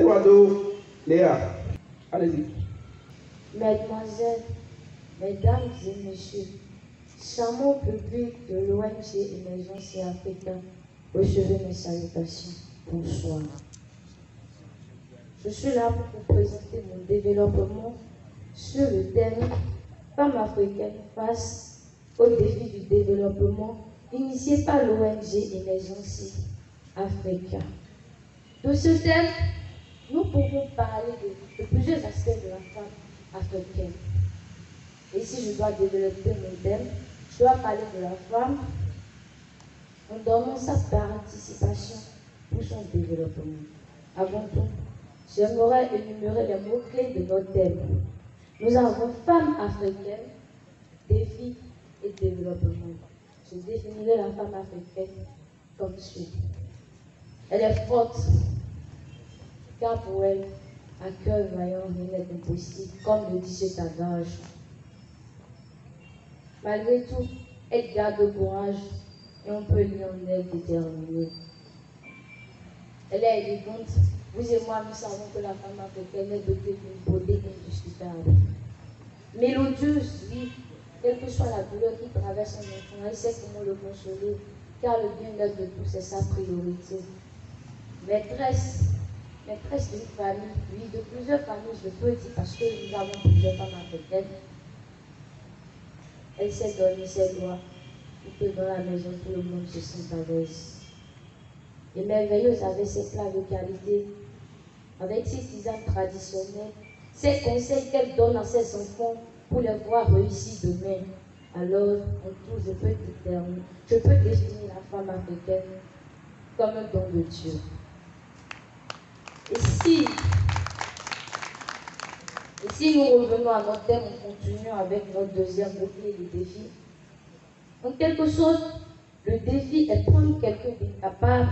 Wado, Léa. Allez-y. Mesdemoiselles, Mesdames et Messieurs, serment public de l'ONG Émergence africaine, recevez mes salutations. Bonsoir. Je suis là pour vous présenter mon développement sur le thème Femmes africaines face au défi du développement initié par l'ONG Émergence africaine. De ce thème, nous pouvons parler de plusieurs aspects de la femme africaine. Et si je dois développer mon thème, je dois parler de la femme en donnant sa participation pour son développement. Avant tout, j'aimerais énumérer les mots-clés de notre thème. Nous avons femme africaine, défi et développement. Je définirai la femme africaine comme suit. Elle est forte, car pour elle, à cœur vaillant, rien n'est impossible, comme le dit cet adage. Malgré tout, elle garde le courage et on peut lire en elle déterminée. Elle est élégante. Vous et moi, nous savons que la femme africaine est dotée d'une beauté indiscutable. Mélodieuse, oui, quelle que soit la douleur qui traverse son enfant, elle sait comment le consoler, car le bien-être de tous est sa priorité. Maîtresse d'une famille, oui, de plusieurs familles, je peux dire, parce que nous avons plusieurs femmes africaines. Elle sait donner ses droits pour que dans la maison, tout le monde se sente à l'aise. Et merveilleuse avec ses plats de qualité, avec ses tisanes traditionnelles, ses conseils qu'elle donne à ses enfants pour les voir réussir demain. Alors, en tout, je peux définir la femme africaine comme un don de Dieu. Et si nous revenons à notre thème, on continue avec notre deuxième mot-clé, le défi. En quelque sorte, le défi est prendre quelqu'un d'incapable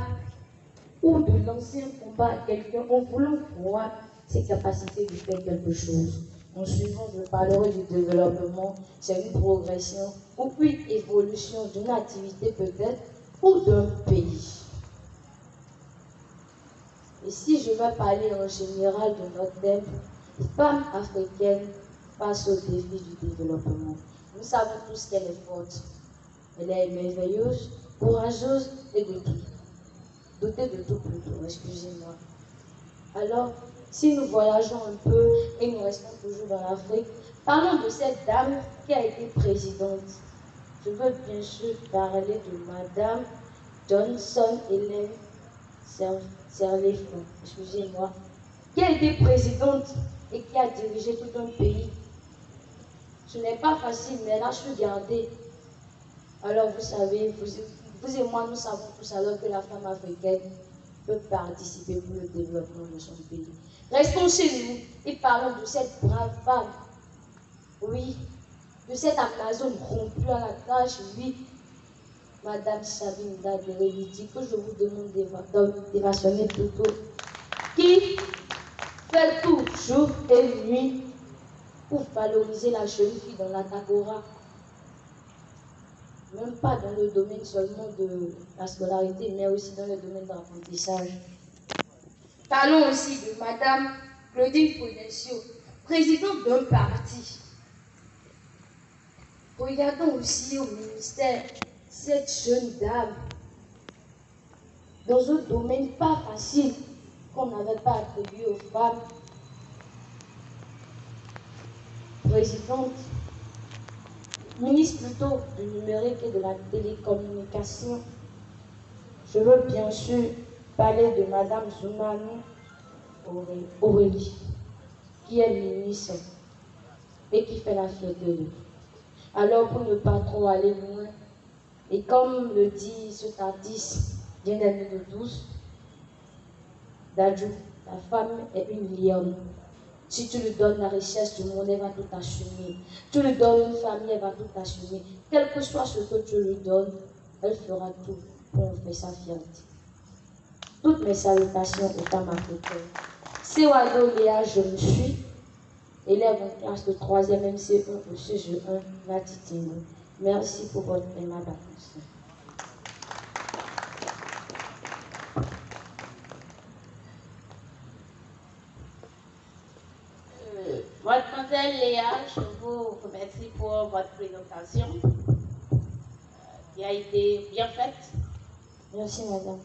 ou de lancer un combat à quelqu'un en voulant voir ses capacités de faire quelque chose. En suivant, je parlerai du développement, c'est une progression ou une évolution d'une activité peut-être ou d'un pays. Et si je vais parler en général de notre thème, femme africaine face au défi du développement. Nous savons tous qu'elle est forte. Elle est merveilleuse, courageuse et de tout. Dotée de tout plutôt, excusez-moi. Alors, si nous voyageons un peu et nous restons toujours dans l'Afrique, parlons de cette dame qui a été présidente. Je veux bien sûr parler de Madame Johnson Helen Sirleaf, excusez-moi, qui a été présidente et qui a dirigé tout un pays. Ce n'est pas facile, mais elle a su garder. Alors vous savez, vous et moi, nous savons tous alors que la femme africaine peut participer pour le développement de son pays. Restons chez nous et parlons de cette brave femme. Oui, de cette Amazone rompue à la tâche, oui. Madame Sabine Daguerre-Midi, que je vous demande d'évasionner plutôt, qui fait tout jour et nuit pour valoriser la jeune fille dans la Tagora. Même pas dans le domaine seulement de la scolarité, mais aussi dans le domaine de l'apprentissage. Parlons aussi de Madame Claudine Prudencio, présidente d'un parti. Regardons aussi au ministère cette jeune dame dans un domaine pas facile qu'on n'avait pas attribué aux femmes. Présidente, ministre plutôt du numérique et de la télécommunication. Je veux bien sûr parler de Madame Zoumani Aurélie, qui est ministre et qui fait la fierté de nous. Alors pour ne pas trop aller loin, et comme le dit cet artiste bien aimé de tous, Dadju, la femme est une lionne. Si tu lui donnes la richesse du monde, elle va tout assumer. Tu lui donnes une famille, elle va tout assumer. Quel que soit ce que tu lui donnes, elle fera tout pour en faire sa fierté. Toutes mes salutations aux femmes africaines. C'est Wado Léa, je me suis, élève en classe de 3e MC1 au CGE1, Latitino. Merci pour votre aimable attention. Mademoiselle Léa, je vous remercie pour votre présentation qui a été bien faite. Merci, madame.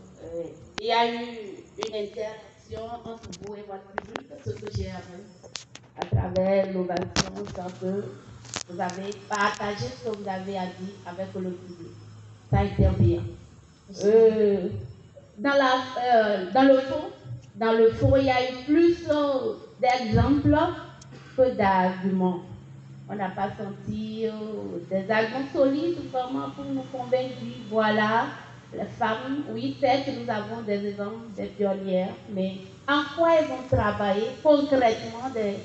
Il y a eu une interaction entre vous et votre public, ce que j'ai appris à travers l'ovation, quand vous avez partagé ce que vous avez dit avec le public. Ça a été bien. Dans le fond, il y a eu plus d'exemples que d'arguments. On n'a pas senti des arguments solides vraiment pour nous convaincre. Voilà, les femmes, oui, certes, nous avons des exemples, des pionnières, mais en quoi elles ont travaillé concrètement des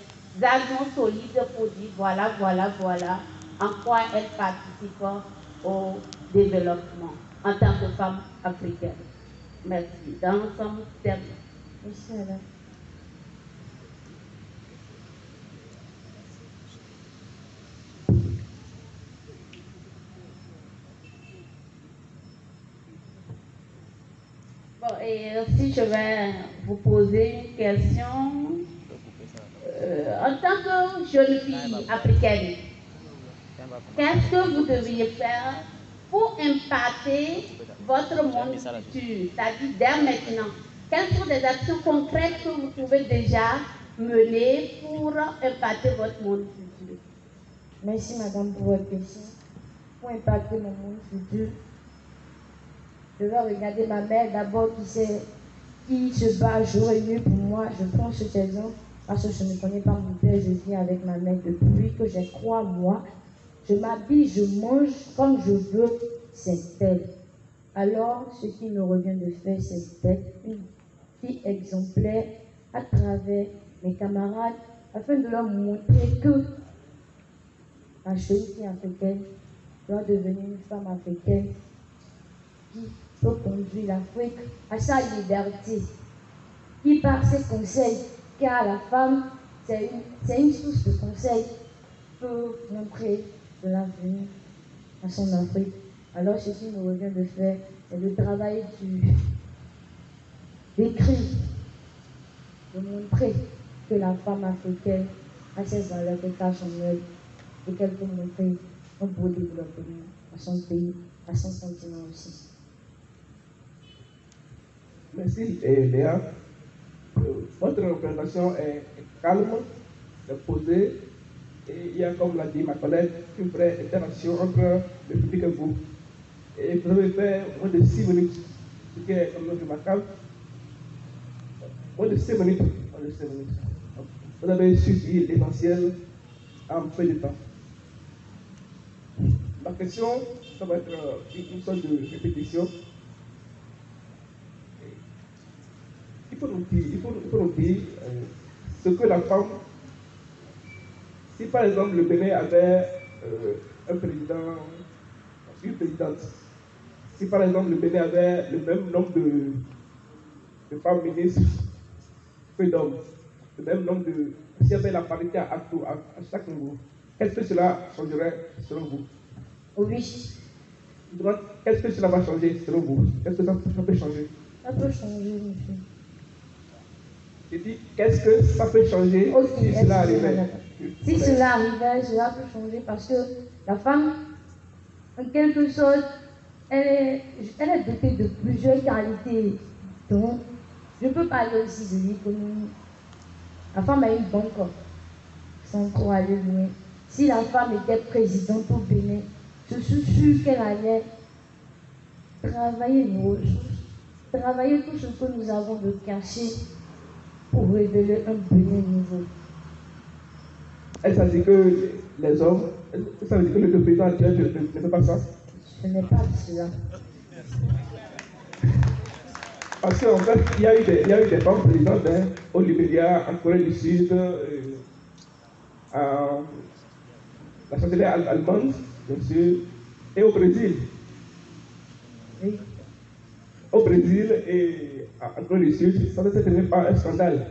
arguments solides pour dire voilà, en quoi elles participent au développement en tant que femmes africaines. Merci. Dans l'ensemble, c'est bien. Merci, madame. Bon, et si je vais vous poser une question, en tant que jeune fille africaine, qu'est-ce que vous devriez faire pour impacter votre monde futur, c'est-à-dire dès maintenant? Quelles sont les actions concrètes que vous pouvez déjà mener pour impacter votre monde futur? Merci, madame, pour votre question. Pour impacter mon monde futur, je vais regarder ma mère d'abord qui se bat jour et nuit pour moi. Je prends cet exemple parce que je ne connais pas mon père, je vis avec ma mère depuis que j'ai 3 mois. Je m'habille, je mange comme je veux, c'est elle. Alors, ce qui me revient de faire, c'est d'être une fille exemplaire à travers mes camarades afin de leur montrer que la jeune fille africaine doit devenir une femme africaine qui peut conduire l'Afrique à sa liberté, qui par ses conseils, car la femme, c'est une source de conseils, peut montrer de l'avenir à son Afrique. Alors ce qui me revient de faire, c'est de travailler d'écrire, de montrer que la femme africaine a ses valeurs que cache en elle et qu'elle peut montrer un beau développement à son pays, à son continent aussi. Merci, Léa. Votre présentation est calme, est posée, et il y a, comme l'a dit ma collègue, une vraie interaction entre le public et vous. Et vous avez fait moins de 6 minutes, ce qui est quand même remarquable. Moins de 6 minutes. Vous avez suivi l'essentiel en peu de temps. Ma question, ça va être une sorte de répétition. Il faut nous dire ce que la femme, si par exemple le Bénin avait un président, une présidente, si par exemple le Bénin avait le même nombre de femmes ministres que d'hommes, le même nombre de... S'il y avait la parité à chaque niveau, qu'est-ce que cela changerait selon vous? Oui. Qu'est-ce que cela va changer selon vous? Qu'est-ce que ça peut changer? Ça peut changer, monsieur. J'ai dit, qu'est-ce que ça peut changer si cela arrivait? Si cela arrivait, cela peut changer parce que la femme, en quelque sorte, elle est dotée de plusieurs qualités. Donc, je peux parler aussi de l'économie. La femme a une banque, sans trop aller loin. Si la femme était présidente au Bénin, je suis sûre qu'elle allait travailler nos ressources, travailler tout ce que nous avons de caché pour révéler un Bénin nouveau. Est-ce que ça veut dire que les hommes, ça veut dire que le président actuel ne fait pas ça? Je n'ai pas dit cela. Parce qu'en fait, il y a eu des femmes présidentes au Libéria, en Corée du Sud, la chancelière allemande, bien sûr, et au Brésil. Oui. Au Brésil et en Corée du Sud, ça ne s'est terminé par un scandale.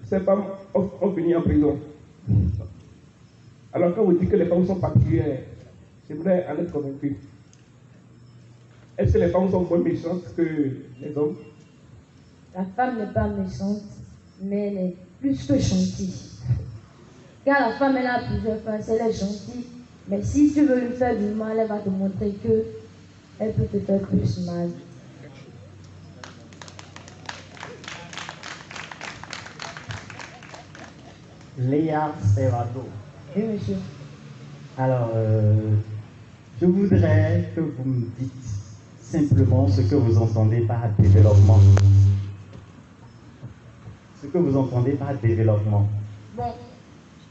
Ces femmes ont fini en prison. Alors quand vous dites que les femmes sont particulières, j'aimerais en être convaincu. Est-ce que les femmes sont moins méchantes que les hommes? La femme n'est pas méchante, mais elle est plus que gentille. Car la femme, elle a plusieurs faces, elle est gentille. Mais si tu veux lui faire du mal, elle va te montrer que elle peut te faire plus mal. Léa Serrado. Oui, monsieur. Alors, je voudrais que vous me dites simplement ce que vous entendez par développement. Ce que vous entendez par développement. Bon,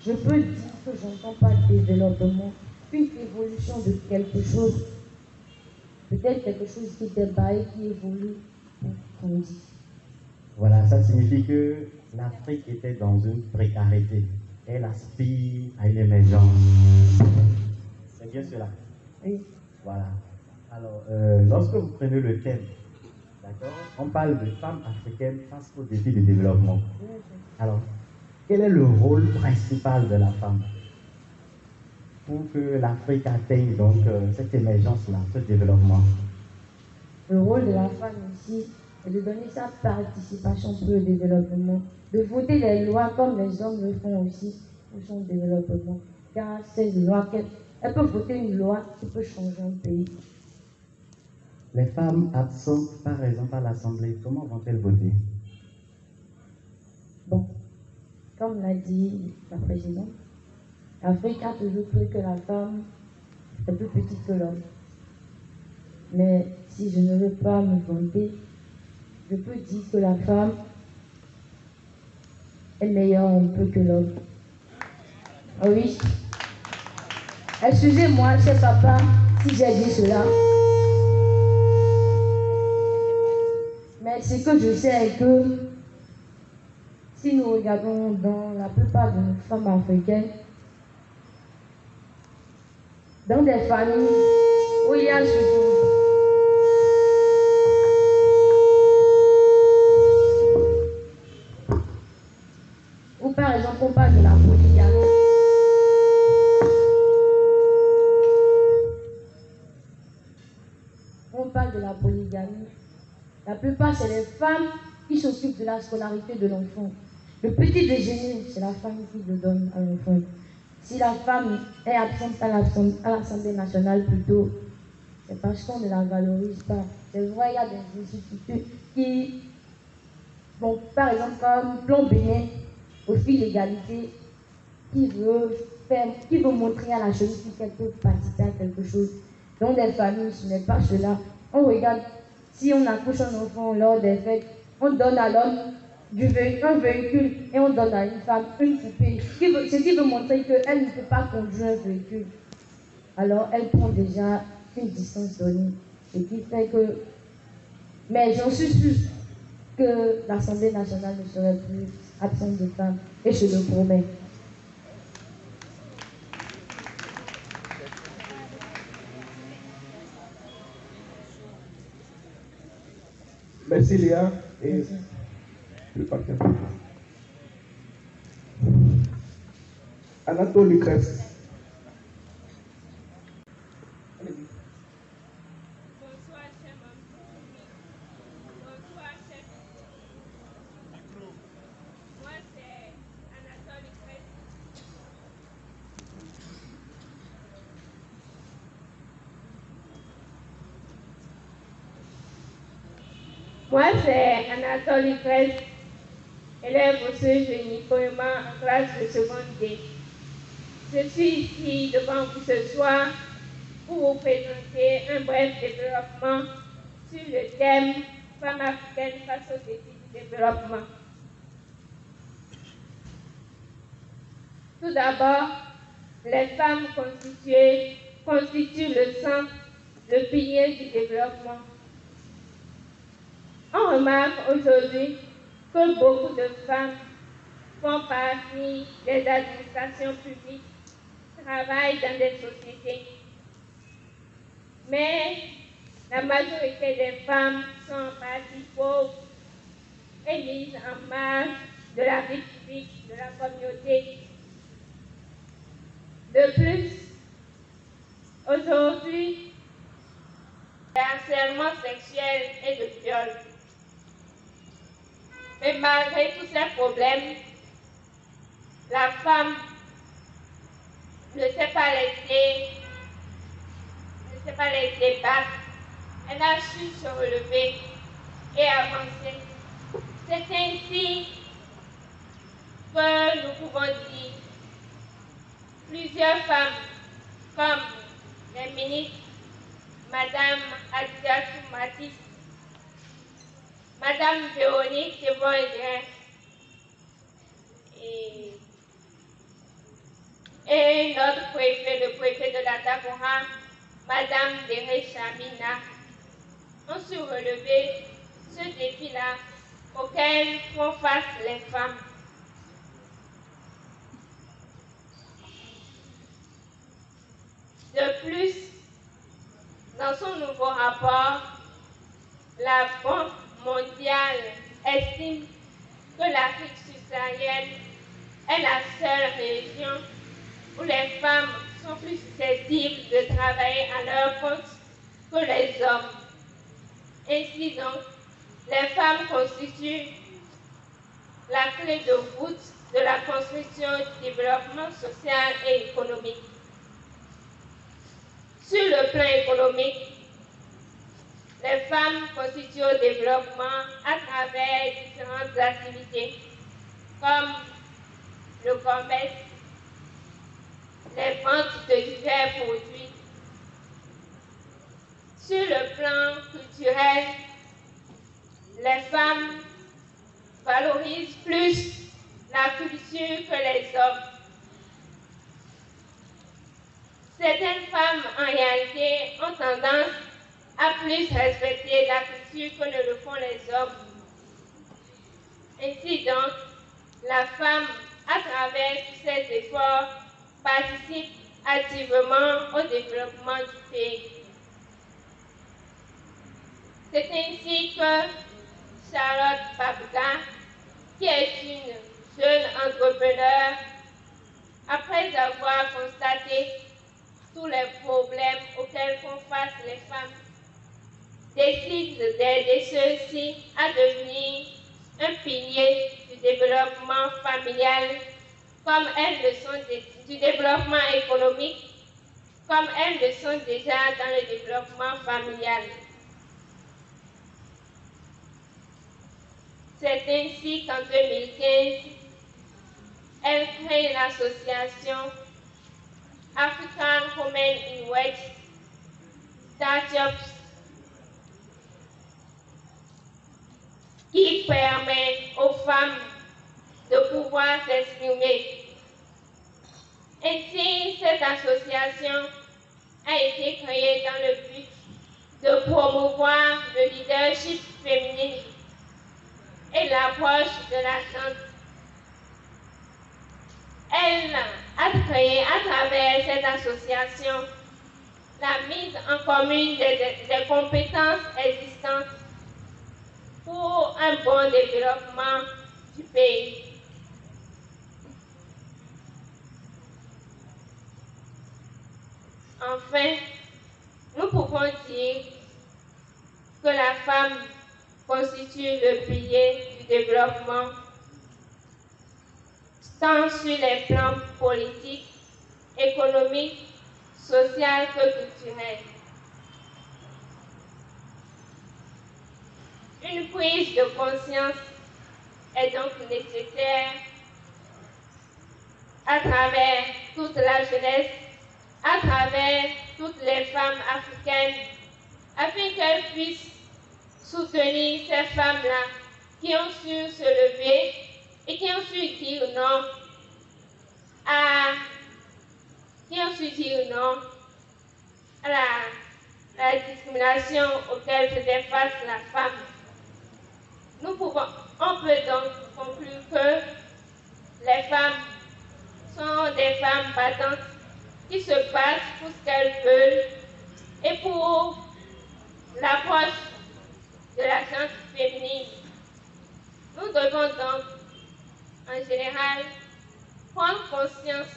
je peux dire que j'entends pas développement, une évolution de quelque chose. Peut-être quelque chose qui était bas et qui évolue pour grandir. Voilà, ça signifie que l'Afrique était dans une précarité. Elle aspire à une émergence. C'est bien cela. Oui. Voilà. Alors, lorsque vous prenez le thème, d'accord, on parle de femmes africaines face aux défis de développement. Alors, quel est le rôle principal de la femme pour que l'Afrique atteigne donc cette émergence-là, ce développement? Le rôle de la femme ici est de donner sa participation pour le développement, de voter les lois comme les hommes le font aussi pour son développement. Car ces lois, elle peut voter une loi qui peut changer un pays. Les femmes absentes, par exemple, à l'Assemblée, comment vont-elles voter? Bon, comme l'a dit la présidente, l'Afrique a toujours cru que la femme est plus petite que l'homme. Mais si je ne veux pas me vanter, je peux dire que la femme est meilleure un peu que l'homme. Ah oui. Excusez-moi, cher papa, si j'ai dit cela. Mais ce que je sais est que si nous regardons dans la plupart de nos femmes africaines, dans des familles où il y a surtout ou par exemple on parle de la polygamie. On parle de la polygamie. La plupart, c'est les femmes qui s'occupent de la scolarité de l'enfant. Le petit déjeuner, c'est la femme qui le donne à l'enfant. Si la femme est absente à l'Assemblée nationale plutôt, c'est parce qu'on ne la valorise pas. C'est vrai, il y a des instituts qui, bon, par exemple, comme Plan Bénin, au fil d'égalité, qui veut montrer à la jeune fille qu'elle peut participer à quelque chose. Dans des familles, ce n'est pas cela. On regarde, si on accouche un enfant lors des fêtes, on donne à l'homme un véhicule et on donne à une femme une poupée. Ce qui veut montrer qu'elle ne peut pas conduire un véhicule. Alors, elle prend déjà une distance donnée. Ce qui fait que... Mais j'en suis sûre que l'Assemblée nationale ne serait plus absente de femmes. Et je le promets. Merci Léa et le partenaire. Anatole Lucrèce. Bonsoir, chef. Bonsoir, chef. Moi, c'est Anatole Lucrèce. Moi, c'est Anatole Lucrèce, élève au génie communément en classe de seconde D. Je suis ici devant vous ce soir pour vous présenter un bref développement sur le thème Femmes africaines face aux défis du développement. Tout d'abord, les femmes constituent le centre, le pilier du développement. On remarque aujourd'hui que beaucoup de femmes font partie des administrations publiques, travaillent dans des sociétés. Mais la majorité des femmes sont en partie pauvres et mises en marge de la vie publique de la communauté. De plus, aujourd'hui, il y a harcèlement sexuel et de viol. Mais malgré tous ces problèmes, la femme ne s'est pas laissée battre. Elle a su se relever et avancer. C'est ainsi que nous pouvons dire plusieurs femmes comme les ministres, Madame Adiatou Matis, Madame Véronique Thévon-Indien et notre préfet, le préfet de la Takora, Madame Déré Chamina, ont su relever ce défi-là auquel font face les femmes. De plus, dans son nouveau rapport, la Banque mondiale estime que l'Afrique subsaharienne est la seule région où les femmes sont plus susceptibles de travailler à leur compte que les hommes. Ainsi donc, les femmes constituent la clé de voûte de la construction du développement social et économique. Sur le plan économique, les femmes constituent au développement à travers différentes activités comme le commerce, les ventes de divers produits. Sur le plan culturel, les femmes valorisent plus la culture que les hommes. Certaines femmes, en réalité, ont tendance à plus respecter la culture que ne le font les hommes. Ainsi donc, la femme, à travers tous ces efforts, participe activement au développement du pays. C'est ainsi que Charlotte Babga, qui est une jeune entrepreneur, après avoir constaté tous les problèmes auxquels font face les femmes, décide d'aider ceux-ci à devenir un pilier du développement familial, comme elles le sont du développement économique, comme elles le sont déjà dans le développement familial. C'est ainsi qu'en 2015, elle crée l'association African Women in West Startups, qui permet aux femmes de pouvoir s'exprimer. Ainsi, cette association a été créée dans le but de promouvoir le leadership féminin et l'approche de la santé. Elle a créé à travers cette association la mise en commune des compétences existantes pour un bon développement du pays. Enfin, nous pouvons dire que la femme constitue le pilier du développement, tant sur les plans politiques, économiques, social que culturel. Une prise de conscience est donc nécessaire à travers toute la jeunesse, à travers toutes les femmes africaines, afin qu'elles puissent soutenir ces femmes-là qui ont su se lever et qui ont su dire non à la discrimination auquel faisait face la femme. On peut donc conclure que les femmes sont des femmes battantes qui se battent pour ce qu'elles veulent et pour l'approche de la science féminine. Nous devons donc, en général, prendre conscience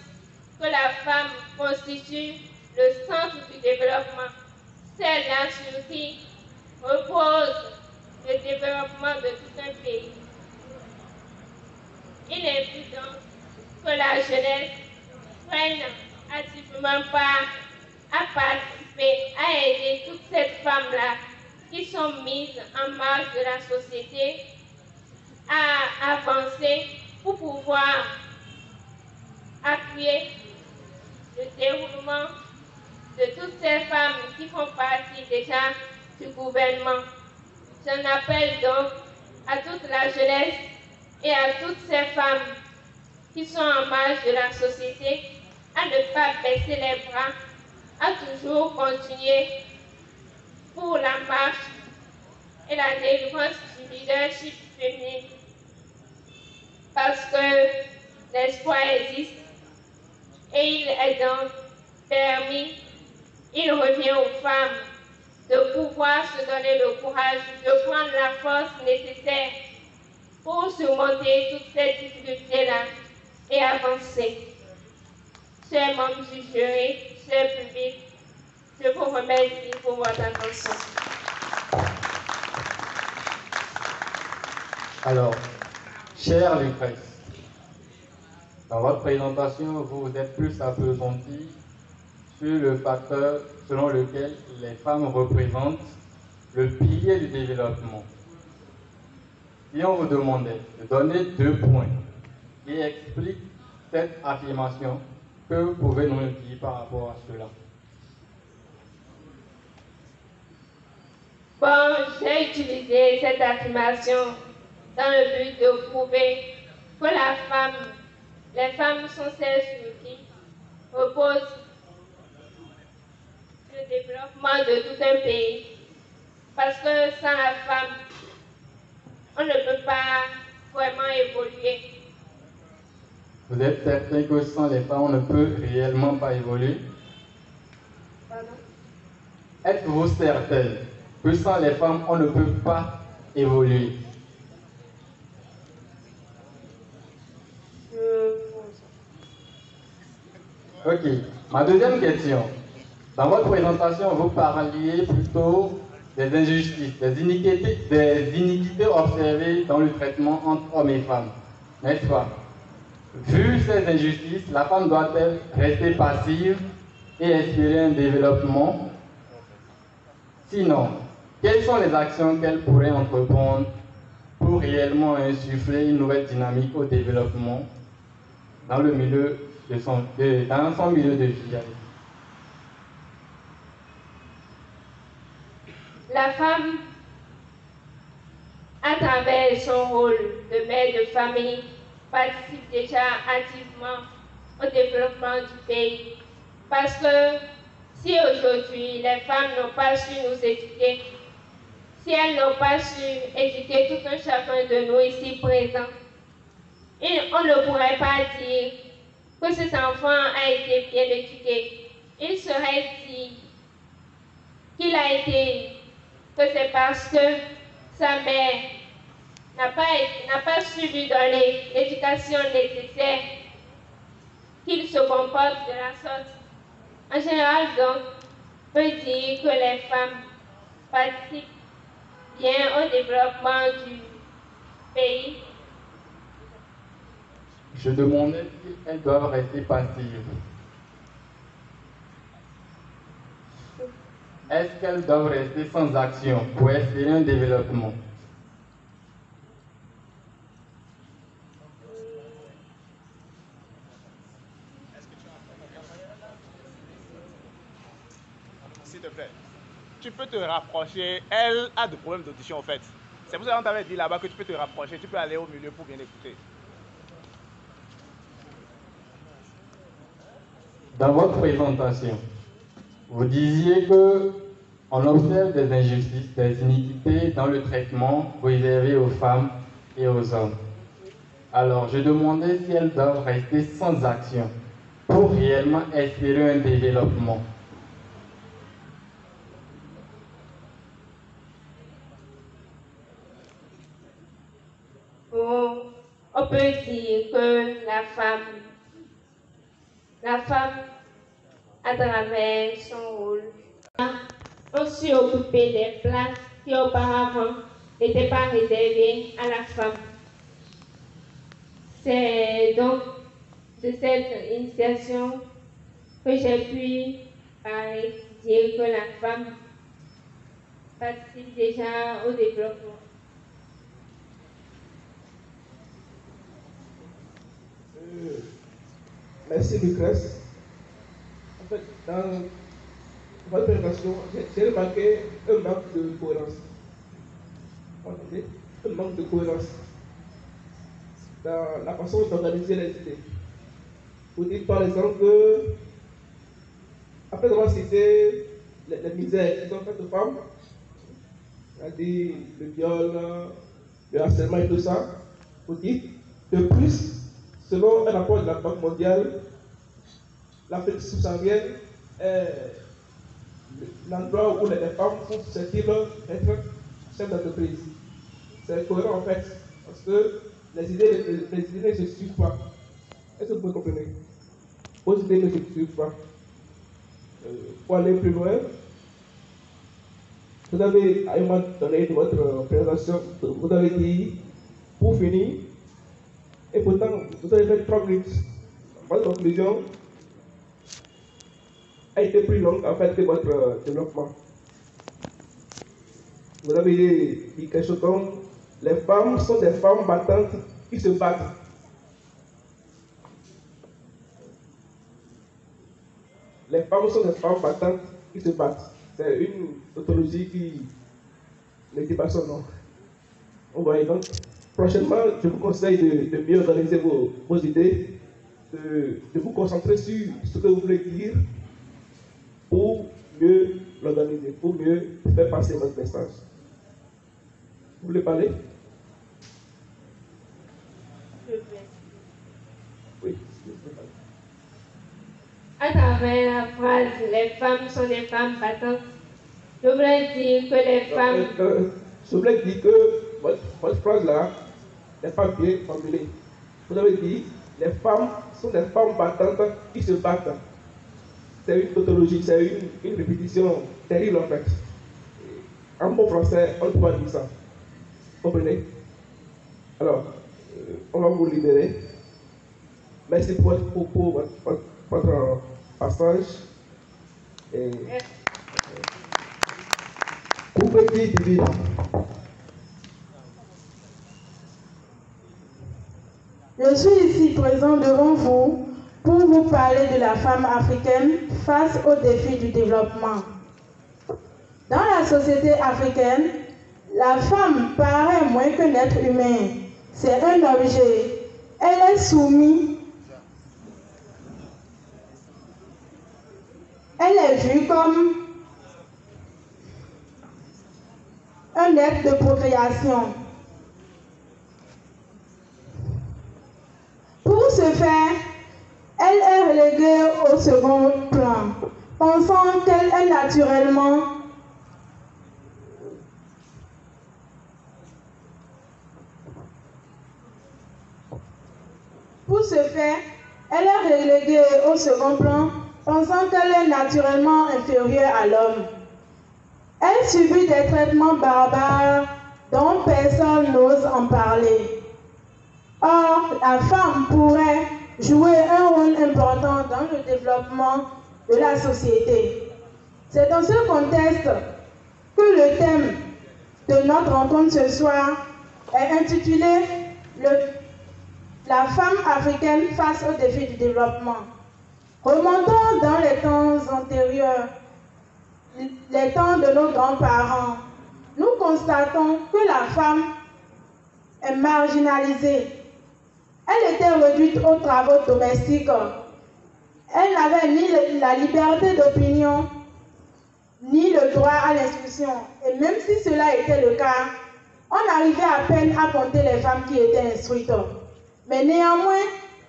que la femme constitue le centre du développement, celle-là sur qui repose le développement de tout un pays. Il est évident que la jeunesse prenne activement part à participer, à aider toutes ces femmes-là qui sont mises en marge de la société à avancer pour pouvoir appuyer le déroulement de toutes ces femmes qui font partie déjà du gouvernement. J'en appelle donc à toute la jeunesse et à toutes ces femmes qui sont en marge de la société à ne pas baisser les bras, à toujours continuer pour la marche et la délivrance du leadership féminin. Parce que l'espoir existe et il est donc permis, il revient aux femmes de pouvoir se donner le courage, de prendre la force nécessaire pour surmonter toutes ces difficultés-là et avancer. Chers membres du jury, cher public, je vous remercie pour votre attention. Alors, chère Lucrèce, dans votre présentation, vous vous êtes plus appesantie sur le facteur selon lequel les femmes représentent le pilier du développement. Si on vous demandait de donner 2 points qui expliquent cette affirmation, que pouvez-vous nous dire par rapport à cela? Bon, j'ai utilisé cette affirmation dans le but de prouver que les femmes sont celles sur qui repose le développement de tout un pays. Parce que sans la femme, on ne peut pas vraiment évoluer. Vous êtes certain que sans les femmes, on ne peut réellement pas évoluer? Pardon? Êtes-vous certaine que sans les femmes, on ne peut pas évoluer? Ok. Ma deuxième question. Dans votre présentation, vous parliez plutôt des injustices, des iniquités observées dans le traitement entre hommes et femmes. N'est-ce pas? Vu ces injustices, la femme doit-elle rester passive et espérer un développement? Sinon, quelles sont les actions qu'elle pourrait entreprendre pour réellement insuffler une nouvelle dynamique au développement dans le milieu dans son milieu de vie? La femme, à travers son rôle de mère de famille, participe déjà activement au développement du pays. Parce que si aujourd'hui les femmes n'ont pas su nous éduquer, si elles n'ont pas su éduquer tout un chacun de nous ici présents, on ne pourrait pas dire que cet enfant a été bien éduqué. Il serait dit qu'il a été, que c'est parce que sa mère n'a pas su lui donner l'éducation nécessaire qu'il se comporte de la sorte. En général, donc, on peut dire que les femmes participent bien au développement du pays. Je demandais si elles doivent rester passives. Est-ce qu'elles doivent rester sans action pour espérer un développement? S'il te plaît, tu peux te rapprocher. Elle a des problèmes d'audition en fait. C'est pour ça qu'on t'avait dit là-bas que tu peux te rapprocher, tu peux aller au milieu pour bien écouter. Dans votre présentation, vous disiez que on observe des injustices, des iniquités dans le traitement réservé aux femmes et aux hommes. Alors, je demandais si elles doivent rester sans action pour réellement espérer un développement. On peut dire que la femme, à travers son rôle, a su occuper des places qui auparavant n'étaient pas réservées à la femme. C'est donc de cette initiation que j'ai pu dire que la femme participe déjà au développement. Merci Lucrèce. En fait, dans votre présentation, j'ai remarqué un manque de cohérence. Un manque de cohérence dans la façon d'organiser les idées. Vous dites par exemple que, après avoir cité les misères qui sont faites aux femmes, c'est-à-dire le viol, le harcèlement et tout ça, vous dites, de plus, selon un rapport de la Banque mondiale, l'Afrique subsaharienne est l'endroit où les femmes sont susceptibles d'être chefs d'entreprise. C'est cohérent en fait, parce que les idées ne se suivent pas. Est-ce que vous comprenez? Vos idées ne se suivent pas. Pour aller plus loin, vous avez, à un moment donné de votre présentation, vous avez dit, pour finir, et pourtant, vous avez fait 3 minutes. Votre conclusion a été plus longue en fait que votre développement. Vous avez dit quelque chose comme les femmes sont des femmes battantes qui se battent. Les femmes sont des femmes battantes qui se battent. C'est une tautologie qui ne dit pas son nom. Vous voyez donc, prochainement, je vous conseille de mieux organiser vos idées, de vous concentrer sur ce que vous voulez dire pour mieux l'organiser, pour mieux faire passer votre message. Vous voulez parler? Oui, je peux parler. À travers la phrase « les femmes sont des femmes battantes », je voulais dire que les femmes... Je voulais dire que votre phrase-là n'est pas bien formulée. Vous avez dit « les femmes sont des femmes battantes qui se battent ». C'est une tautologie, c'est une répétition terrible en fait. En bon français, on ne peut pas dire ça. Vous comprenez? Alors, on va vous libérer. Merci pour votre passage. Et coupez divine. Je suis ici présent devant vous pour vous parler de la femme africaine face aux défis du développement. Dans la société africaine, la femme paraît moins qu'un être humain. C'est un objet. Elle est soumise. Elle est vue comme un être de procréation. Pour ce faire, elle est reléguée au second plan, pensant qu'elle est naturellement inférieure à l'homme. Elle subit des traitements barbares dont personne n'ose en parler. Or, la femme pourrait jouer un rôle important dans le développement de la société. C'est dans ce contexte que le thème de notre rencontre ce soir est intitulé « La femme africaine face aux défis du développement ». Remontons dans les temps antérieurs, les temps de nos grands-parents. Nous constatons que la femme est marginalisée. Elle était réduite aux travaux domestiques. Elle n'avait ni la liberté d'opinion, ni le droit à l'instruction. Et même si cela était le cas, on arrivait à peine à compter les femmes qui étaient instruites. Mais néanmoins,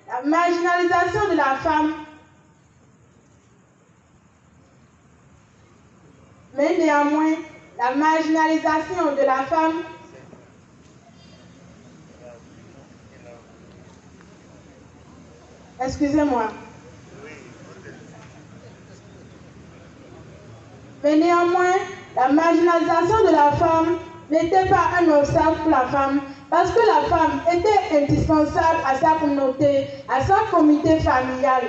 la marginalisation de la femme excusez-moi. Mais néanmoins, la marginalisation de la femme n'était pas un obstacle pour la femme, parce que la femme était indispensable à sa communauté, à sa communauté familiale.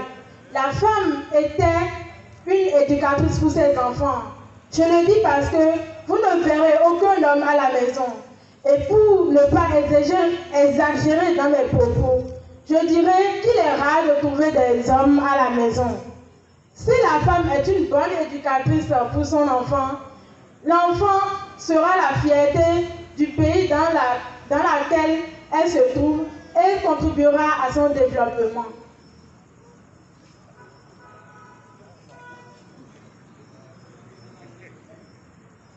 la femme était une éducatrice pour ses enfants. Je le dis parce que vous ne verrez aucun homme à la maison. Et pour ne pas exagérer dans mes propos, je dirais qu'il est rare de trouver des hommes à la maison. Si la femme est une bonne éducatrice pour son enfant, l'enfant sera la fierté du pays dans lequel elle se trouve et contribuera à son développement.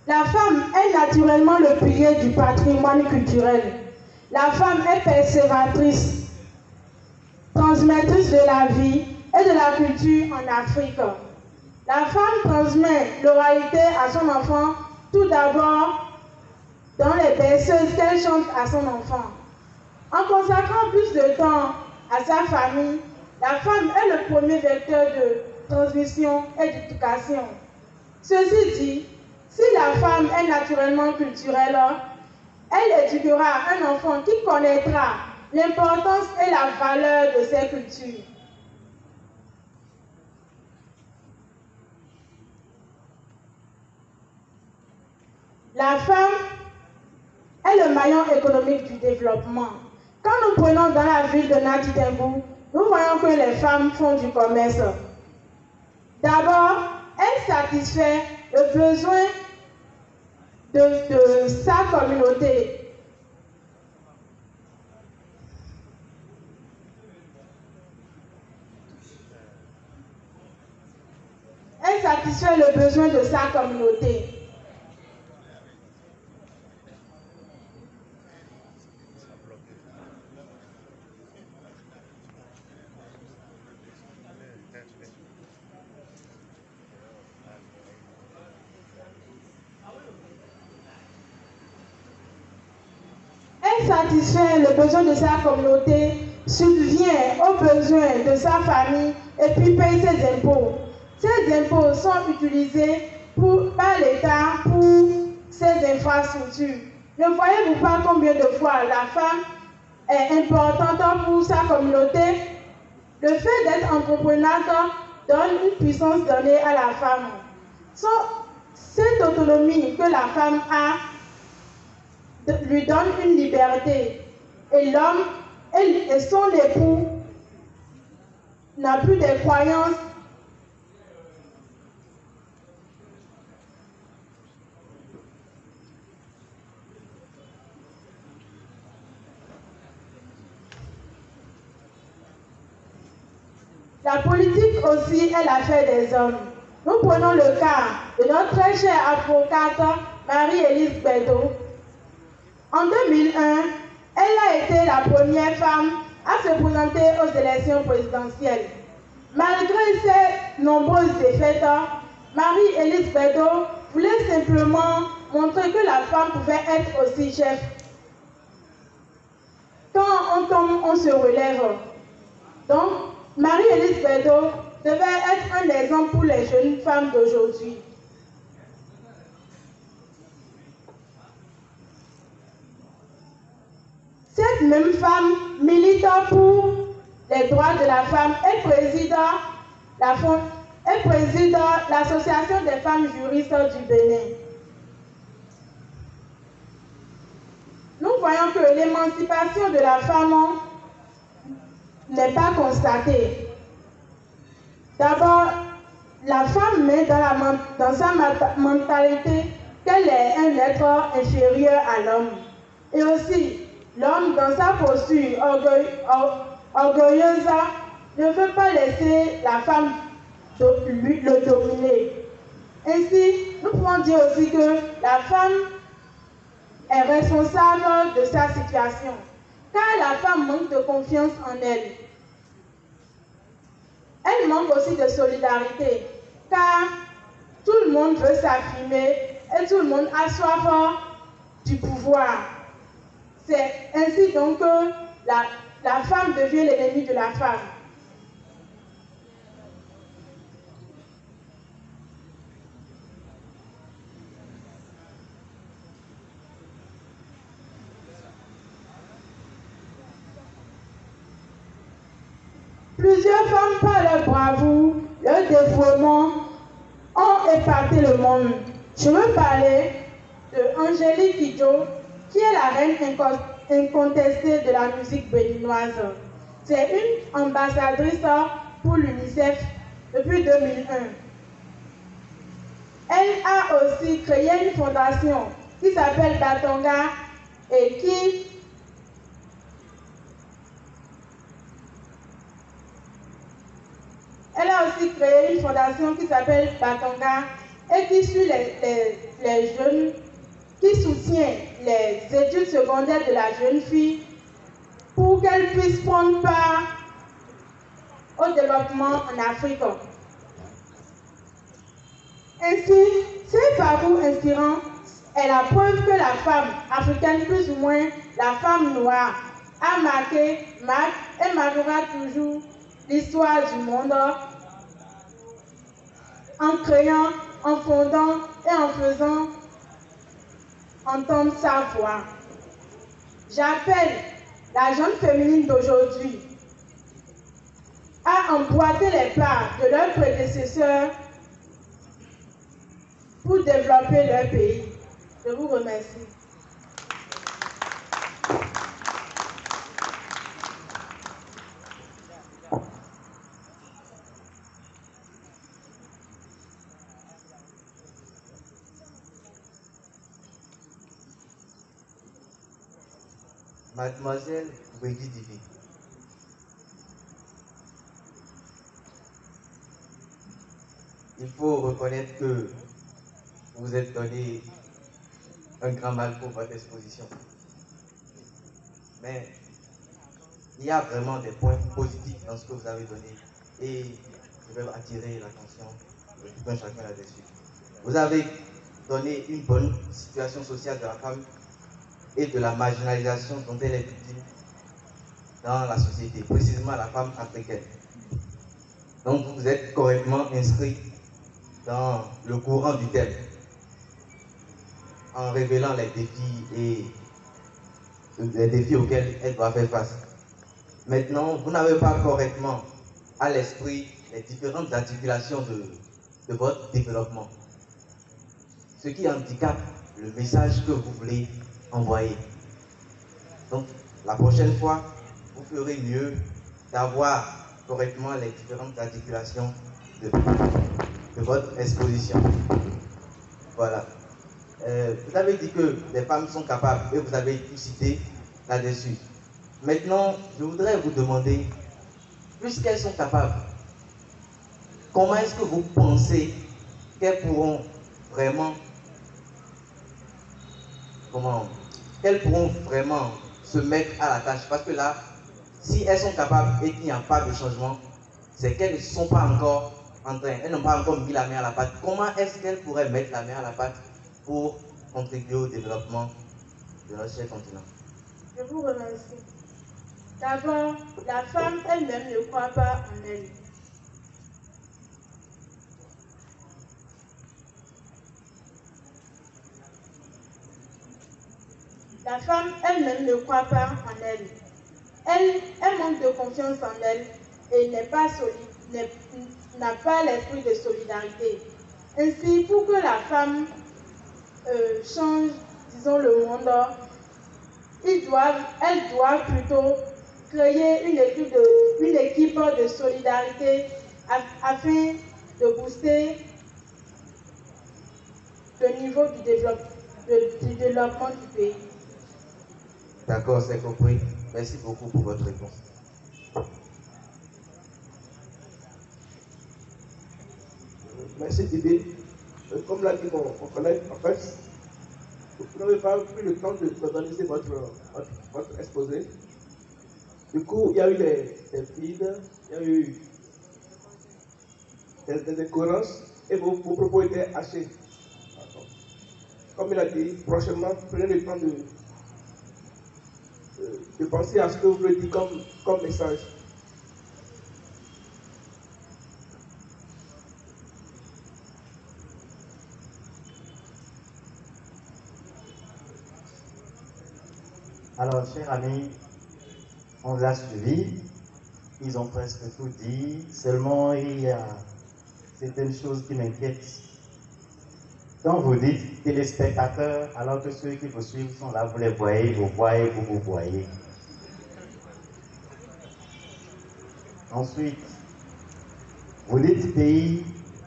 La femme est naturellement le pilier du patrimoine culturel. La femme est persévératrice, transmettrice de la vie et de la culture en Afrique. La femme transmet l'oralité à son enfant tout d'abord dans les berceuses qu'elle chante à son enfant. En consacrant plus de temps à sa famille, la femme est le premier vecteur de transmission et d'éducation. Ceci dit, si la femme est naturellement culturelle, elle éduquera un enfant qui connaîtra l'importance et la valeur de ses cultures. La femme est le maillon économique du développement. Quand nous prenons dans la ville de Nadi Dembourg, nous voyons que les femmes font du commerce. D'abord, elle satisfait le besoin de sa communauté. Elle satisfait le besoin de sa communauté. Elle satisfait le besoin de sa communauté, subvient aux besoins de sa famille et puis paye ses impôts. Ces impôts sont utilisés par l'État pour ses infrastructures. Ne voyez-vous pas combien de fois la femme est importante pour sa communauté? Le fait d'être entreprenante donne une puissance donnée à la femme. Cette autonomie que la femme a lui donne une liberté. Et l'homme et son époux n'a plus de croyances. La politique aussi est l'affaire des hommes. Nous prenons le cas de notre très chère avocate Marie-Élise Bédot. En 2001, elle a été la première femme à se présenter aux élections présidentielles. Malgré ses nombreuses défaites, Marie-Élise Bédot voulait simplement montrer que la femme pouvait être aussi chef. Quand on tombe, on se relève. Donc, Marie-Élise Bédot devait être un exemple pour les jeunes femmes d'aujourd'hui. Cette même femme milite pour les droits de la femme et préside l'association des femmes juristes du Bénin. Nous voyons que l'émancipation de la femme n'est pas constatée. D'abord, la femme met dans sa mentalité qu'elle est un être inférieur à l'homme. Et aussi, l'homme, dans sa posture orgueilleuse, ne veut pas laisser la femme le dominer. Ainsi, nous pouvons dire aussi que la femme est responsable de sa situation, car la femme manque de confiance en elle. Elle manque aussi de solidarité, car tout le monde veut s'affirmer et tout le monde a soif du pouvoir. C'est ainsi donc que la femme devient l'ennemi de la femme. Plusieurs femmes, par leur bravoure, leur dévouement, ont épaté le monde. Je veux parler de Angélique Kidjo, qui est la reine incontestée de la musique béninoise. C'est une ambassadrice pour l'UNICEF depuis 2001. Elle a aussi créé une fondation qui s'appelle Batonga et qui suit les jeunes, qui soutient les études secondaires de la jeune fille pour qu'elle puisse prendre part au développement en Afrique. Ainsi, ce parcours inspirant est la preuve que la femme africaine, plus ou moins la femme noire, a marqué, marque et marquera toujours l'histoire du monde en créant, en fondant et en faisant entendre sa voix. J'appelle la jeune féminine d'aujourd'hui à emboîter les pas de leurs prédécesseurs pour développer leur pays. Je vous remercie. Mademoiselle Wedi Divi, il faut reconnaître que vous êtes donné un grand mal pour votre exposition. Mais il y a vraiment des points positifs dans ce que vous avez donné et je vais attirer l'attention de tout un chacun là-dessus. Vous avez donné une bonne situation sociale de la femme et de la marginalisation dont elle est victime dans la société, précisément la femme africaine. Donc vous êtes correctement inscrit dans le courant du thème, en révélant les défis auxquels elle doit faire face. Maintenant, vous n'avez pas correctement à l'esprit les différentes articulations de votre développement, ce qui handicape le message que vous voulez envoyer. Donc, la prochaine fois, vous ferez mieux d'avoir correctement les différentes articulations de votre exposition. Voilà. Vous avez dit que les femmes sont capables et vous avez tout cité là-dessus. Maintenant, je voudrais vous demander, puisqu'elles sont capables, comment est-ce que vous pensez qu'elles pourront vraiment se mettre à la tâche? Parce que là, si elles sont capables et qu'il n'y a pas de changement, c'est qu'elles ne sont pas encore elles n'ont pas encore mis la main à la pâte. Comment est-ce qu'elles pourraient mettre la main à la pâte pour contribuer au développement de notre cher continent? Je vous remercie. D'abord, la femme elle-même ne croit pas en elle. La femme elle-même ne croit pas en elle. Elle manque de confiance en elle et n'a pas l'esprit de solidarité. Ainsi, pour que la femme change, disons, le monde, elle doit plutôt créer une équipe de solidarité afin de booster le niveau du développement du pays. D'accord, c'est compris. Merci beaucoup pour votre réponse. Merci Didier. Comme l'a dit mon collègue, en fait, vous n'avez pas pris le temps d'organiser votre exposé. Du coup, il y a eu des vides, il y a eu des incohérences et vos propos étaient hachés. Comme il a dit, prochainement, prenez le temps de penser à ce que vous voulez dire comme message. Alors, chers amis, on l'a suivi. ils ont presque tout dit. Seulement, il y a certaines choses qui m'inquiètent. Quand vous dites téléspectateurs, alors que ceux qui vous suivent sont là, vous les voyez, vous voyez. Ensuite, vous dites pays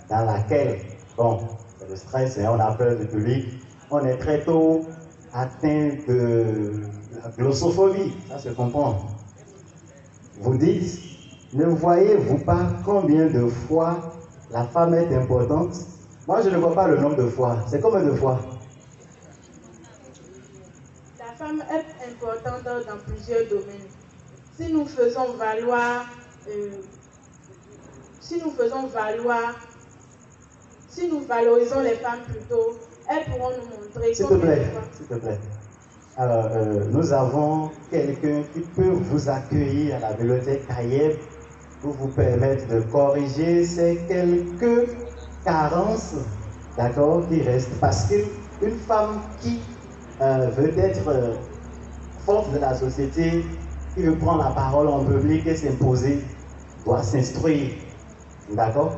dans laquelle, bon, c'est le stress, hein, on a peur du public, on est très tôt atteint de la glossophobie, ça se comprend. Vous dites, ne voyez-vous pas combien de fois la femme est importante? Moi, je ne vois pas le nombre de fois. C'est combien de fois? La femme est importante dans plusieurs domaines. Si nous valorisons les femmes plutôt, elles pourront nous montrer. S'il te plaît. Alors, nous avons quelqu'un qui peut vous accueillir à la bibliothèque Kayeb pour vous permettre de corriger ces quelques carences, d'accord, qui restent. Parce qu'une femme qui veut être forte de la société, qui veut prendre la parole en public et s'imposer, doit s'instruire. D'accord?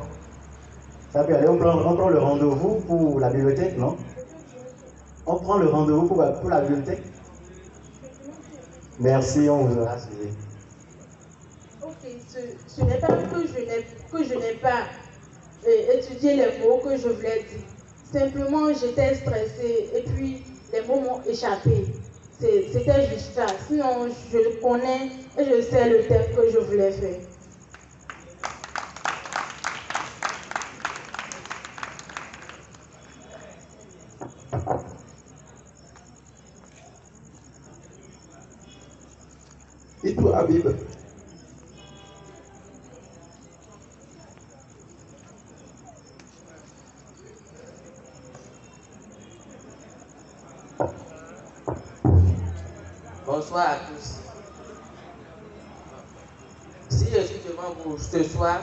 Ça peut aller, on prend le rendez-vous pour la bibliothèque, non? On prend le rendez-vous pour la bibliothèque? Merci, on vous aura suivi. Ok, ce n'est pas que je n'ai pas étudié les mots que je voulais dire. Simplement, j'étais stressée et puis les mots m'ont échappé. C'était juste ça. Sinon, je connais et je sais le thème que je voulais faire. Et toi, Habib? Bonsoir à tous. Si je suis devant vous ce soir,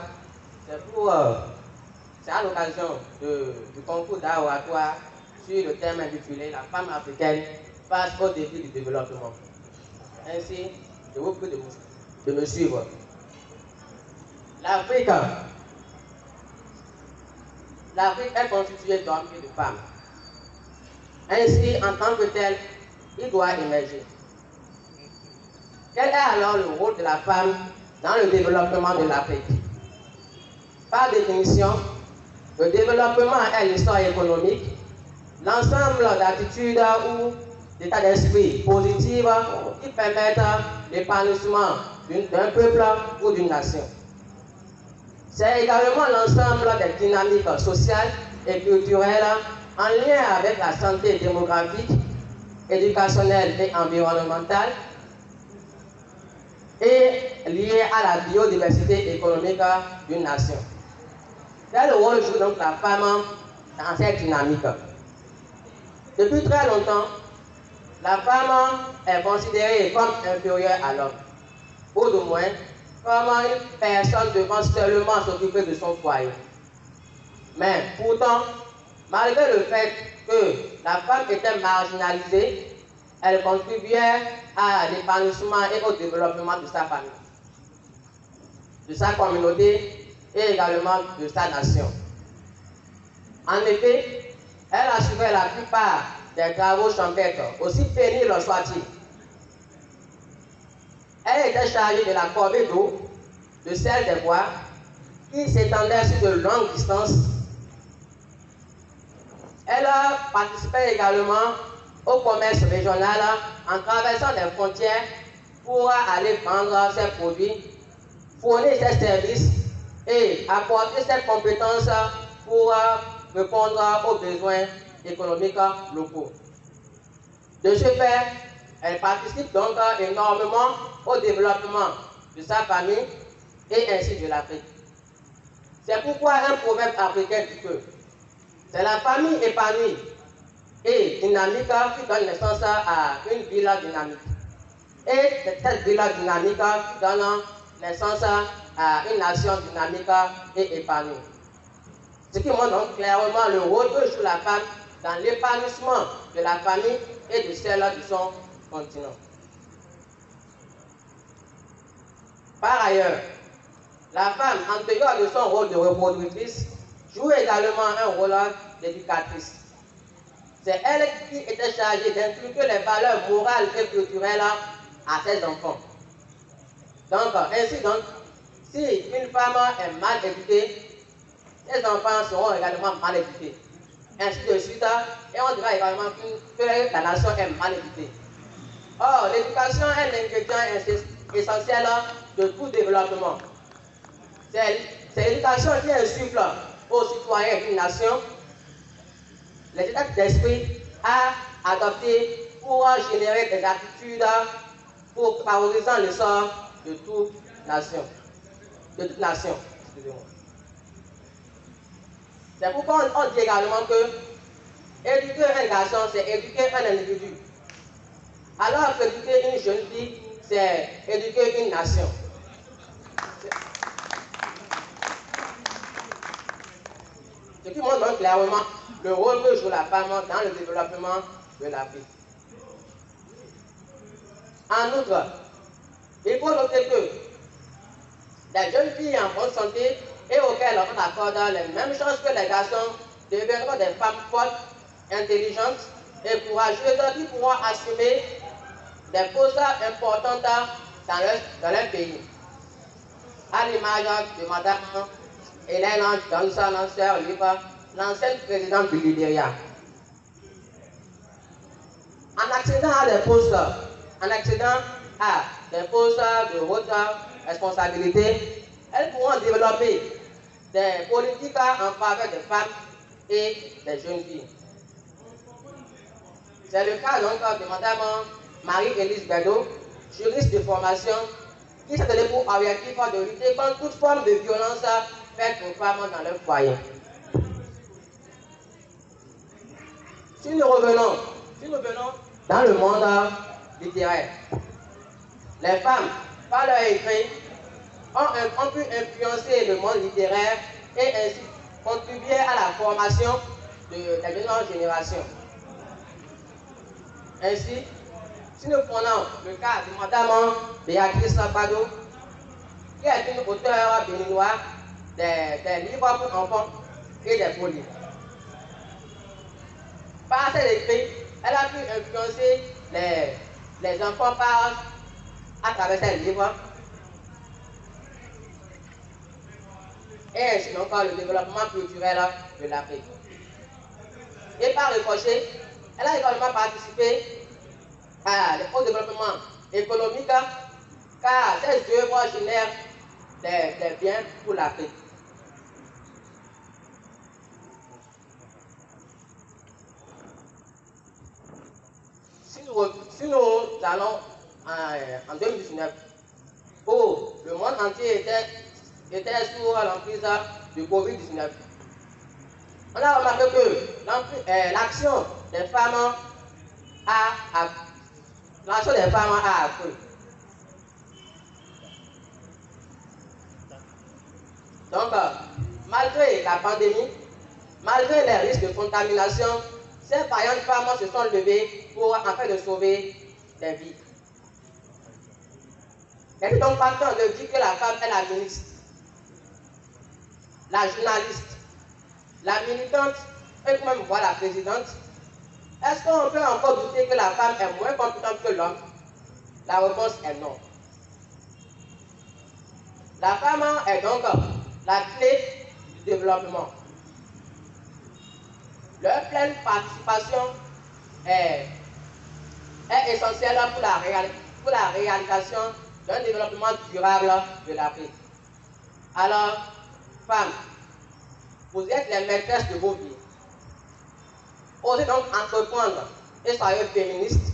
c'est à l'occasion du concours d'art oratoire sur le thème intitulé « La femme africaine face aux défis du développement ». Ainsi, je vous prie de me suivre. L'Afrique est constituée d'hommes et de femmes. Ainsi, en tant que tel, il doit émerger. Quel est alors le rôle de la femme dans le développement de l'Afrique? Par définition, le développement est l'histoire économique, l'ensemble d'attitudes ou d'états d'esprit positifs qui permettent l'épanouissement d'un peuple ou d'une nation. C'est également l'ensemble des dynamiques sociales et culturelles en lien avec la santé démographique, éducationnelle et environnementale et liées à la biodiversité économique d'une nation. Quel rôle joue donc la femme dans cette dynamique? Depuis très longtemps, la femme est considérée comme inférieure à l'homme, ou du moins comme une personne devant seulement s'occuper de son foyer. Mais pourtant, malgré le fait que la femme était marginalisée, elle contribuait à l'épanouissement et au développement de sa famille, de sa communauté et également de sa nation. En effet, elle assurait la plupart des travaux champêtres, aussi pénibles soient-ils. Elle était chargée de la corvée d'eau, de celle des bois, qui s'étendait sur de longues distances. Elle participait également au commerce régional en traversant les frontières pour aller vendre ses produits, fournir ses services et apporter ses compétences pour répondre aux besoins économiques locaux. De ce fait, elle participe donc énormément au développement de sa famille et ainsi de l'Afrique. C'est pourquoi un proverbe africain dit que c'est la famille épanouie et dynamique qui donne naissance à une ville dynamique. Et c'est cette ville dynamique qui donne naissance à une nation dynamique et épanouie. Ce qui montre donc clairement le rôle que joue la femme dans l'épanouissement de la famille et de celle de son continent. Par ailleurs, La femme, en dehors de son rôle de reproductrice, joue également un rôle d'éducatrice. C'est elle qui était chargée d'inculquer les valeurs morales et culturelles à ses enfants. Donc, ainsi donc, si une femme est mal éduquée, ses enfants seront également mal éduqués. Ainsi de suite, et on dira également que la nation est mal éduquée. Or, l'éducation est l'ingrédient essentiel de tout développement. C'est l'éducation qui insuffle aux citoyens d'une nation les états d'esprit à adopter pour générer des attitudes pour favoriser l'essor de toute nation. C'est pourquoi on dit également que éduquer un garçon, c'est éduquer un individu. Alors qu'éduquer une jeune fille, c'est éduquer une nation. Ce qui montre donc clairement le rôle que joue la femme dans le développement de l'Afrique. En outre, il faut noter que les jeunes filles en bonne santé et auxquelles on accorde les mêmes chances que les garçons deviendront des femmes fortes, intelligentes et courageuses qui pourront assumer des postes importantes dans leur pays. À l'image de Mme Hélène Johnson, sœur libre, l'ancienne présidente du Libéria. En accédant à des postes de haute responsabilité, elles pourront développer des politiques en faveur des femmes et des jeunes filles. C'est le cas donc de Mme Marie-Élise Bédot, juriste de formation, qui s'est donné pour objectif de lutter contre toute forme de violence faite aux femmes dans leur foyer. Si nous revenons dans le monde littéraire, les femmes, par leur écrit, ont pu influencer le monde littéraire et ainsi contribuer à la formation des jeunes générations. Ainsi, si nous prenons le cas de Mme Béatrice Bado, qui est une auteure béninoise des livres pour enfants et des beaux livres. Par ses écrits, elle a pu influencer les enfants à travers ses livres. Et ainsi donc le développement culturel de l'Afrique. Et par ricochet, elle a également participé au développement économique, car ces œuvres génèrent des biens pour l'Afrique. Si nous allons en 2019, où le monde entier était sous l'emprise du Covid-19, on a remarqué que l'action des femmes a accru. Donc, malgré la pandémie, malgré les risques de contamination, ces vaillantes femmes se sont levées afin de sauver des vies. Il est donc pas temps de dire que la femme est la ministre, la journaliste, la militante et même voir la présidente. Est-ce qu'on peut encore douter que la femme est moins compétente que l'homme? La réponse est non. La femme est donc la clé du développement. Leur pleine participation est essentielle pour la réalisation d'un développement durable de l'Afrique. Alors, femmes, vous êtes les maîtresses de vos vies. Osez donc entreprendre et soyez féministes.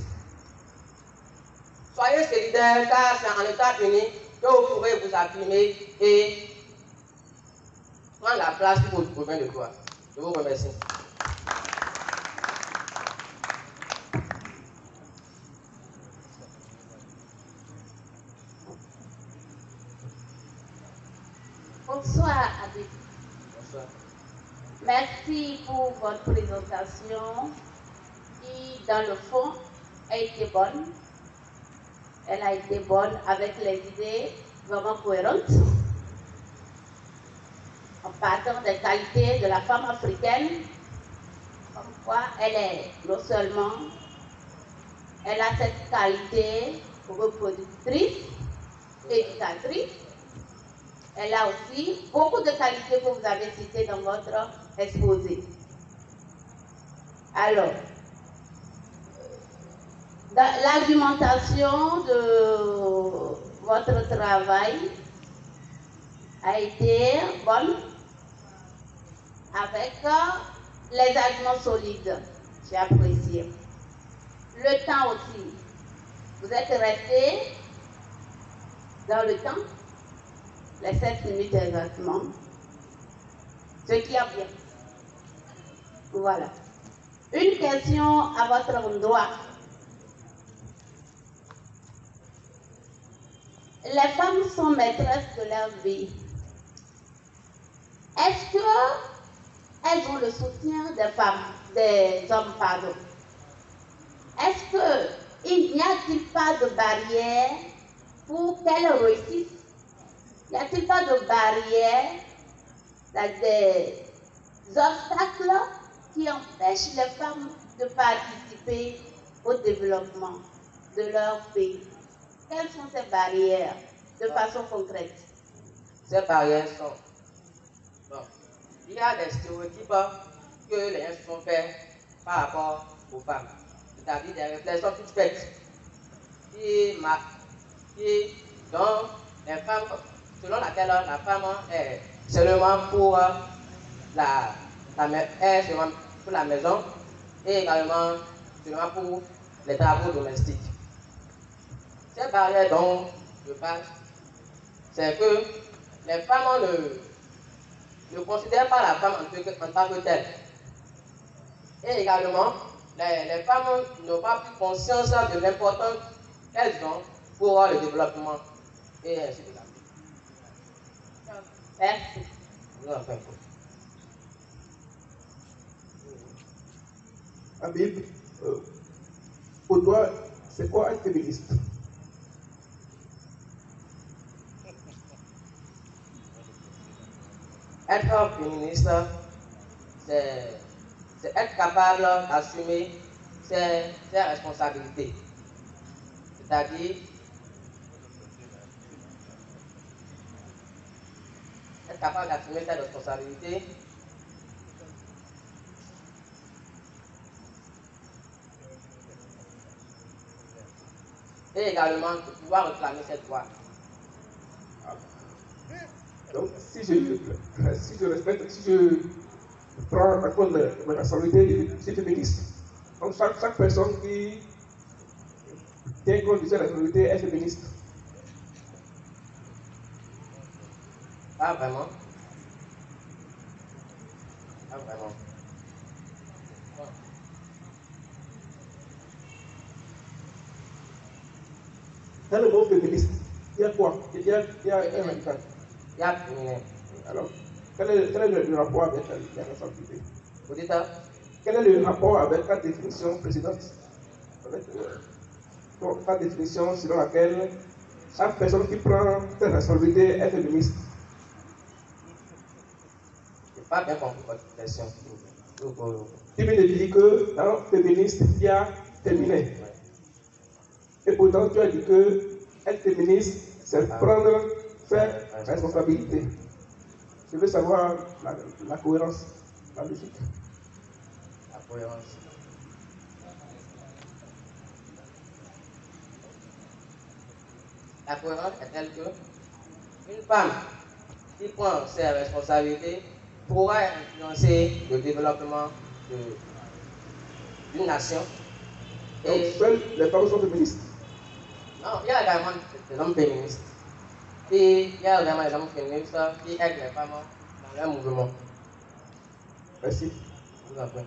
Soyez solidaires, car c'est en état uni que vous pourrez vous affirmer et prendre la place qui vous revient de toi. Je vous remercie. Bonsoir à tous. Bonsoir. Merci pour votre présentation qui, dans le fond, a été bonne. Elle a été bonne avec les idées vraiment cohérentes. partant des qualités de la femme africaine, comme quoi elle est non seulement, elle a cette qualité reproductrice, éducatrice, elle a aussi beaucoup de qualités que vous avez citées dans votre exposé. Alors, l'argumentation de votre travail a été bonne avec les arguments solides. J'ai apprécié. Le temps aussi. Vous êtes resté dans le temps, les 7 minutes exactement, ce qui est bien. Voilà. Une question à votre endroit. Les femmes sont maîtresses de leur vie. Est-ce qu'elles ont le soutien des hommes, pardon? Est-ce qu'il n'y a-t-il pas de barrière pour qu'elles réussissent? Y a-t-il pas de barrière, des obstacles qui empêchent les femmes de participer au développement de leur pays? Quelles sont ces barrières de façon concrète? Ces barrières sont... Bon, il y a des stéréotypes que les gens se sont faits par rapport aux femmes. C'est-à-dire des réflexions toutes faites dont les femmes, selon laquelle la femme est seulement pour pour la maison et également seulement pour les travaux domestiques. Ces barrières dont je parle, c'est que les femmes ne considèrent pas la femme en tant que telle. Et également, les femmes n'ont pas pris conscience de l'importance qu'elles ont pour le développement. Et ainsi de suite. Merci. Habib, pour toi, c'est quoi être féministe? Être féministe, c'est être capable d'assumer ses responsabilités. C'est-à-dire être capable d'assumer ses responsabilités et également de pouvoir réclamer ses droits. Donc, si je prends en compte mes responsabilités, je suis féministe. Donc, chaque personne qui tient compte de ses responsabilités est féministe. Pas vraiment. Pas vraiment. Dans le mot féministe, il y a quoi? Il y a un radical. Il y a féminin. Alors, quel est le rapport avec la responsabilité? Vous dites ça? Quel est le rapport avec la définition précédente? Avec la définition selon laquelle chaque personne qui prend ses responsabilités est féministe. Je n'ai pas bien compris votre question. Tu viens de dire que dans féministe, il y a féminin. Et pourtant, tu as dit que être féministe, c'est prendre ses responsabilités. Je veux savoir la cohérence, la logique. La cohérence. La cohérence est telle que une femme qui prend ses responsabilités pourra influencer le développement d'une nation. Donc, seules les femmes sont féministes? Non, il y a également des hommes féministes. Et il y a également des hommes féministes qui aident les femmes dans leur mouvement. Merci. Je vous en prie.